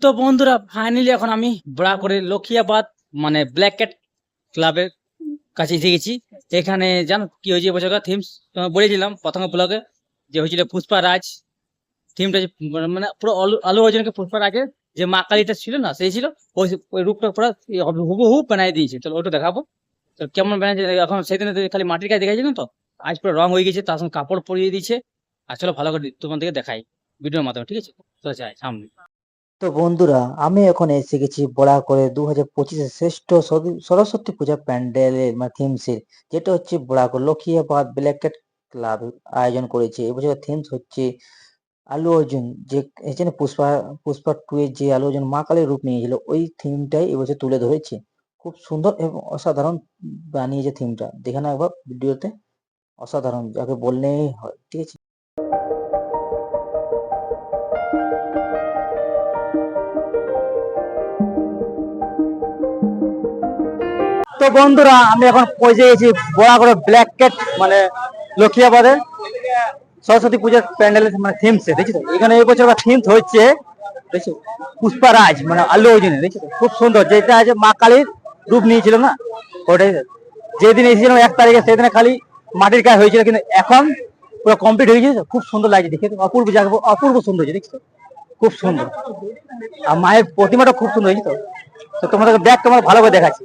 তো বন্ধুরা ফাইনালি এখন আমি বড়া করে লক্ষিয়াবাদ মানে ব্ল্যাক ক্যাট ক্লাবের কাছে এসে গেছি। এখানে জানো কি হয়েছে এবছর থিমস বলেছিলাম প্রথম ব্লগে যে হয়েছিল পুষ্পা রাজ থিমটা, মানে পুরো আলু অর্জুনকে পুষ্পা রাজের যে মা কালীটা ছিল না সেই ছিল, ওই রূপটা পুরো হুবহু বানাই দিয়েছে। চলো ওটা দেখাবো তো কেমন বানাইছে। এখন সেদিন খালি মাটির কাজ দেখাইছিলাম, তো আজ পুরো রং হয়ে গেছে, তার সঙ্গে কাপড় পরিয়ে দিয়েছে। আর চলো ভালো করে তোমাদেরকে দেখাই ভিডিওর মাধ্যমে, ঠিক আছে? তো যাই সামনে। তো বন্ধুরা, আমি এখন এসে গেছি বড়া করে 2025-এর শ্রেষ্ঠ সরস্বতী পূজা প্যান্ডেলের মানে থিমসের, যেটা হচ্ছে বড়া করে লক্ষিয়াবাদ ব্ল্যাক ক্যাট ক্লাব আয়োজন করেছে। এবছর থিমস হচ্ছে আলু অর্জুন, যে এখানে পুষ্পা পুষ্পা 2 এর যে আলু অর্জুন মা কালীর রূপ নিয়েছিল, ওই থিমটাই এবছর তুলে ধরেছে। খুব সুন্দর এবং অসাধারণ বানিয়েছে থিমটা, দেখে না একবার ভিডিওতে। অসাধারণ, যাকে বললেই হয়, ঠিক আছে। তো বন্ধুরা আমি এখন পৌঁছে গেছি বড়া করে ব্ল্যাক ক্যাট মানে লক্ষিয়াবাদের সরস্বতী পূজার প্যান্ডেলের মানে থিমসে, দেখছি তো এখানে এই বছর থিমস হচ্ছে দেখছো পুষ্পা রাজ মানে আল্লু অর্জুনের, দেখছো তো খুব সুন্দর, যেটা আছে মা কালীর রূপ নিয়েছিল না ওটাই। যেদিন এসেছিলাম 1 তারিখে সেদিন খালি মাটির কাজ হয়েছিল, কিন্তু এখন পুরো কমপ্লিট হয়ে গেছে। খুব সুন্দর লাগছে দেখে, অপূর্ব জায়গা, অপূর্ব সুন্দর হয়েছে, দেখছো খুব সুন্দর। আর মায়ের প্রতিমাটা খুব সুন্দর হয়েছে। তো তোমাদেরকে ব্যাগ তোমার ভালো করে দেখাচ্ছি।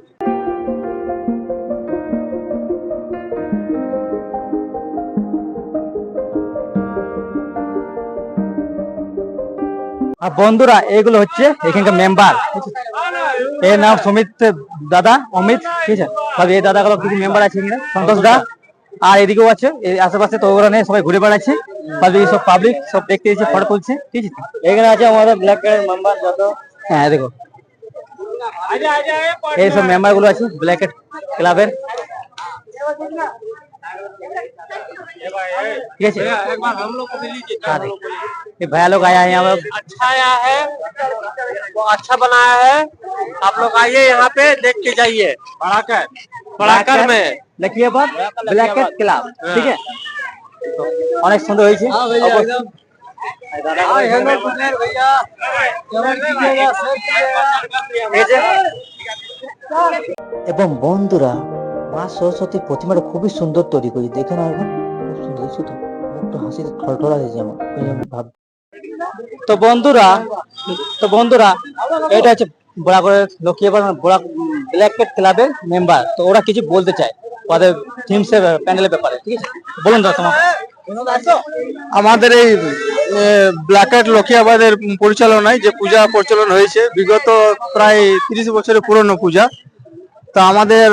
আর বন্ধুরা এগুলো হচ্ছে এখানকার মেম্বার, এর নাম সুমিত দাদা, অমিত, ঠিক আছে। তবে এই দাদাগুলো কিছু মেম্বার আছে এখানে, সন্তোষ দা, আর এদিকেও আছে এই আশেপাশে। তো ওগুলো নিয়ে সবাই ঘুরে বেড়াচ্ছে, সব পাবলিক সব দেখতে এসে ফটো তুলছে, ঠিক আছে। এখানে আছে আমাদের ব্ল্যাক ক্যাট মেম্বার যত, হ্যাঁ দেখো এই সব মেম্বার গুলো আছে ब्लैक कैट क्लब ठीक है। एक बार हम लोग को भी लीजिए, ये भैया लोग आया है यहाँ पर। अच्छा आया है, वो अच्छा बनाया है। आप लोग आइए यहाँ पे देख के जाइए। बड़ाकर में लखियाबाद ब्लैक कैट क्लब, ठीक है। तो অনেক সুন্দর হয়েছে। এবং বন্ধুরা, মা সরস্বতীর প্রতিমাটা খুবই সুন্দর তৈরি করেছে, দেখে না এখন খুব সুন্দর, শুধু মুখটা হাসিতে ঠলঠল আছে যেমন ভাব। তো বন্ধুরা এটা হচ্ছে বড়া করে লক্ষ্মীবার বড়া ব্ল্যাক ক্যাট ক্লাবের মেম্বার। তো ওরা কিছু বলতে চায় ওদের থিমসের প্যান্ডেলের ব্যাপারে, ঠিক আছে? বলুন দাদা তোমার। আমাদের এই ব্ল্যাক ক্যাট লক্ষিয়াবাদের পরিচালনায় যে পূজা পরিচালনা হয়েছে, বিগত প্রায় 30 বছরের পুরনো পূজা। তো আমাদের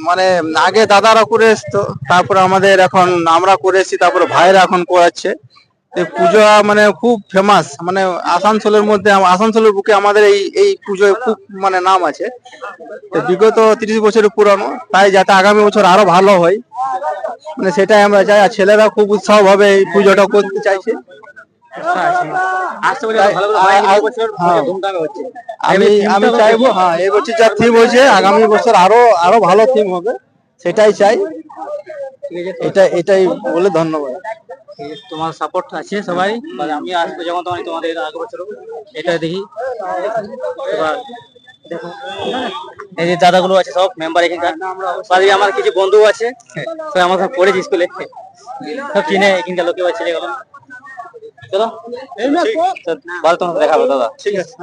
মানে আগে দাদারা করে এসতো, তারপরে আমাদের এখন আমরা করে এসেছি, তারপরে ভাইরা এখন করাচ্ছে। এই পুজো মানে খুব ফেমাস, মানে আসানসোলের মধ্যে, আসানসোলের বুকে আমাদের এই পুজোয় খুব মানে নাম আছে। তো বিগত 30 বছরের পুরানো, তাই যাতে আগামী বছর আরো ভালো হয়, মানে সেটাই আমরা চাই। আর ছেলেরা খুব উৎসাহ ভাবে এই পুজোটা করতে চাইছে। আমি চাইবো, হ্যাঁ এই বছর যা থিম হয়েছে আগামী বছর আরো আরো ভালো থিম হবে, সেটাই চাই। এটাই বলে ধন্যবাদ। তোমার সাপোর্ট আছে সবাই, আমি আসবো যখন তোমাদের আগের বছর এটা দেখি। এবার দেখো এই যে দাদাগুলো আছে সব মেম্বার এখানকার, আমার কিছু বন্ধু আছে সব আমার সাথে পড়েছি স্কুলে, সব চিনে এখানকার লোকে ছেলে গেল। চলো ভালো, তোমাকে দেখাবো দাদা, ঠিক আছে।